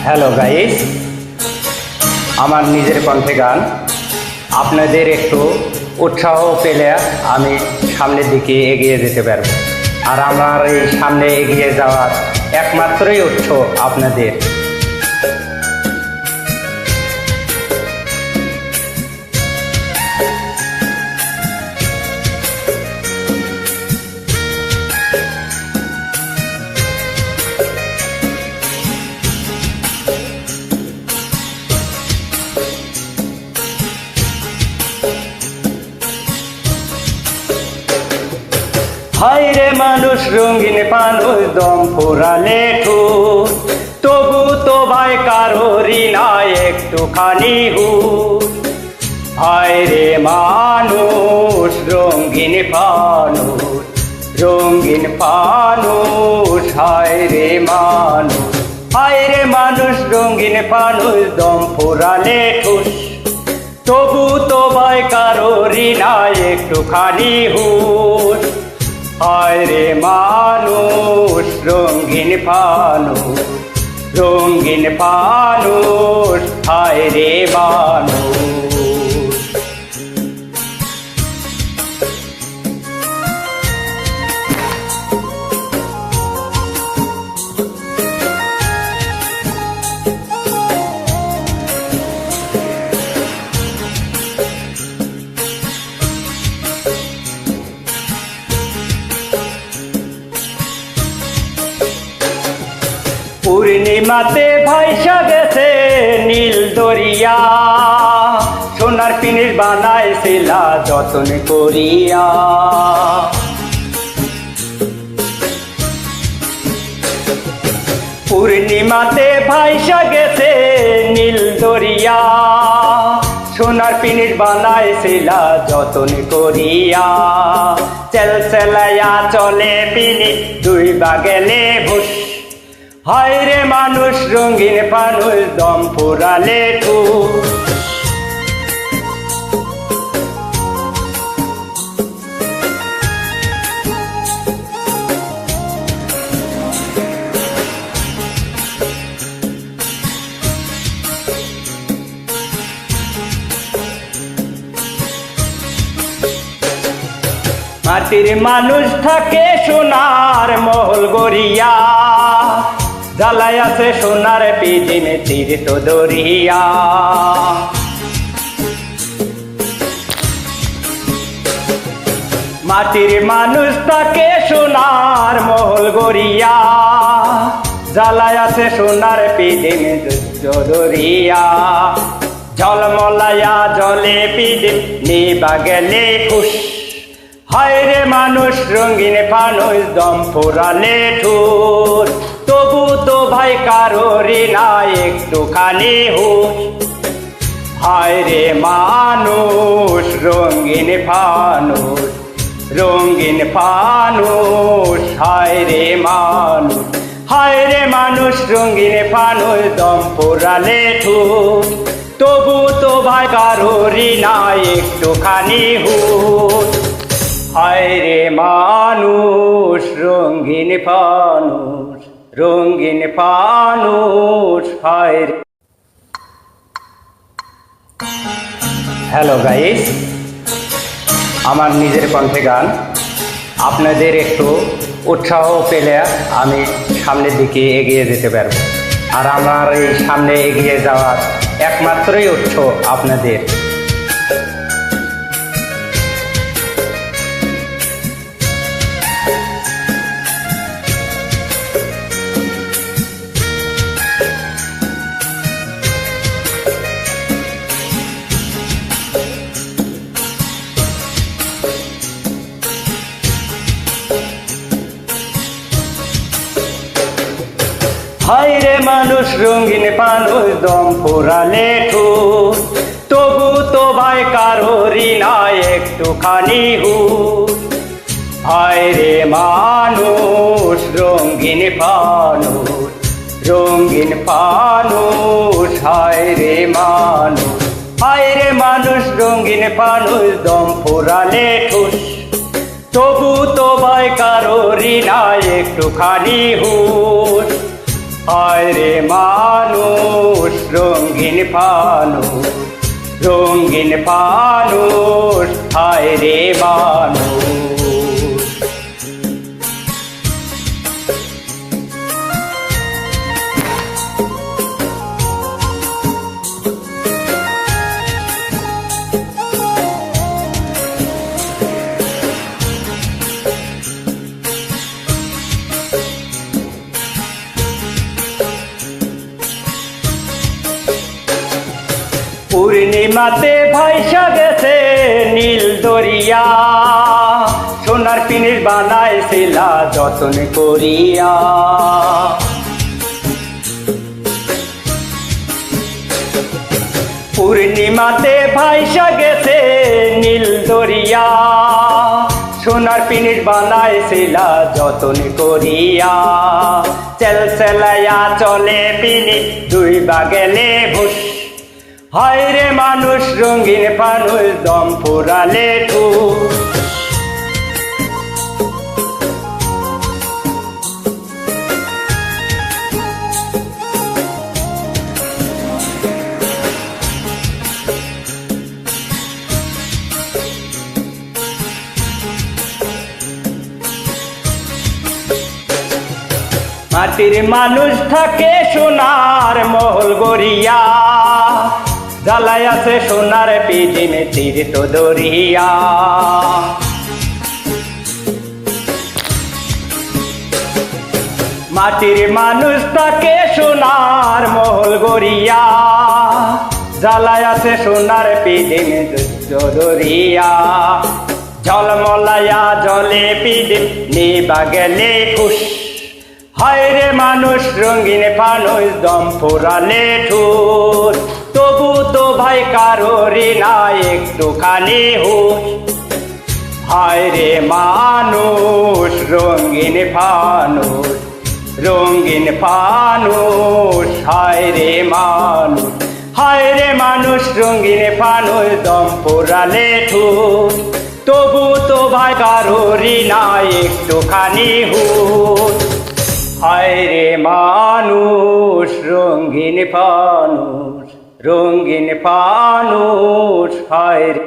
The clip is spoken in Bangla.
হ্যালো গাইস, আমার নিজের কণ্ঠে গান। আপনাদের একটু উৎসাহ পেলে আমি সামনের দিকে এগিয়ে যেতে পারবো। আর আমার এই সামনে এগিয়ে যাওয়ার একমাত্রই উৎস আপনাদের। হায়রে মানুষ রঙিন মানুষ দম ফুরালে ঠুর, তবু তো ভাই কারোরই নাই একটুখানি হুর। হায়রে মানুষ রঙিন ফানুষ, রঙিন ফানুষ। হায়রে মানুষ, হায়রে মানুষ রঙিন ফানুষ দম ফুরালে ঠুস, তবু তো ভাই কারোরই নাই একটুখানি হুর। হায়রে মানুষ রঙিন ফানুষ, রঙিন ফানুষ। হায়রে মানুষ। পূর্ণিমাতে ভাইসা গেছে নীল দরিয়া, সোনার পিনির বানাইছিলা যতন করিয়া। পূর্ণিমাতে ভাইসা গেছে নীল দরিয়া, সোনার পিনির বানাইছিলা যতন করিয়া। চেল চেলাইয়া চলে পিনি দুই বাগেলে ভুস, হায়রে মানুষ রঙিন ফানুষ দম ফুরালে ঠুস। মাটির মানুষ থাকে সোনার মহল গড়িয়া, জ্বালাই আছে সোনার পিদিনে তীর্থ দরিয়া। মাটির মানুষ থাকে সোনার মহল গড়িয়া, জ্বালাই আছে সোনার পিদিনে দরিয়া। ঝলমলাইয়া জলে পিদিন নিবা গেলে খুশ, হায়রে মানুষ রঙিন ফানুষ দম ফুরালে ঠুর, তবু তো ভাই কারোরই নাই একটুখানি হুশ। হায়রে মানুষ রঙিন ফানুষ, রঙিন ফানুষ। হায়রে মানুষ, হায়রে মানুষ রঙিন ফানুষ দম ফুরালে ঠুর, তবু তো ভাই কারোরই নাই একটুখানি হুশ। হায়রে মানুষ রঙিন ফানুষ, রঙিন ফানুষ। হায়রে। হ্যালো গাইস, আমার নিজের কণ্ঠে গান। আপনাদের একটু উৎসাহ পেলে আমি সামনের দিকে এগিয়ে যেতে পারবো। আর আমার এই সামনে এগিয়ে যাওয়ার একমাত্রই উৎস আপনাদের। হায়রে মানুষ রঙিন ফানুষ দম ফুরালে ঠুস, তবু তো ভাই কারোরই নাই একটুখানি হুশ। হায়রে মানুষ রঙিন ফানুষ, রঙিন ফানুষ। হায়রে মানুষ, হায়রে মানুষ রঙিন ফানুষ দম ফুরালে ঠুস, তবু তো ভাই কারোরই নাই একটুখানি হুশ। হায় রে মানুষ রঙিন ফানুষ, রঙিন ফানুষ, হায় রে মানুষ। পূর্ণিমাতে ভাইসা গেছে নীল দরিয়া, সোনার পিনির বানাইছিলা যতন করিয়া। পূর্ণিমাতে ভাইসা গেছে নীল দরিয়া, সোনার পিনির বানাইছিলা যতন করিয়া। চেলচেলাইয়া চলে পিনি দুই বাগেলে ভুস, হায় রে মানুষ রঙিন ফানুষ দম ফুরালে ঠুস। মাটির মানুষ থাকে সোনার মহল গড়িয়া, জ্বালাই আছে সোনার পিদিনে তীর্থ দরিয়া। মাটির মানুষ থাকে সোনার মহল গড়িয়া, জ্বালাই আছে সোনার পিদিনে তীর্থ দরিয়া। ঝলমলাইয়া জলে পিদিন নিবা গেলে খুশ, হায় রে মানুষ রঙিন ফানুষ দম ফুরালে ঠুস। তবু তো ভাই কারোরই না একটুখানি হুশ, হায় রে মানুষ রঙিন ফানুষ, রঙিন ফানুষ, হায় রে মানুষ, হায় রে মানুষ রঙিন ফানুষ দম ফুরালে ঠুস। তবু তো ভাই কারোরই না একটুখানি হুশ, হায় রে মানুষ রঙিন ফানুষ, রঙিন ফানুষ, হায় রে।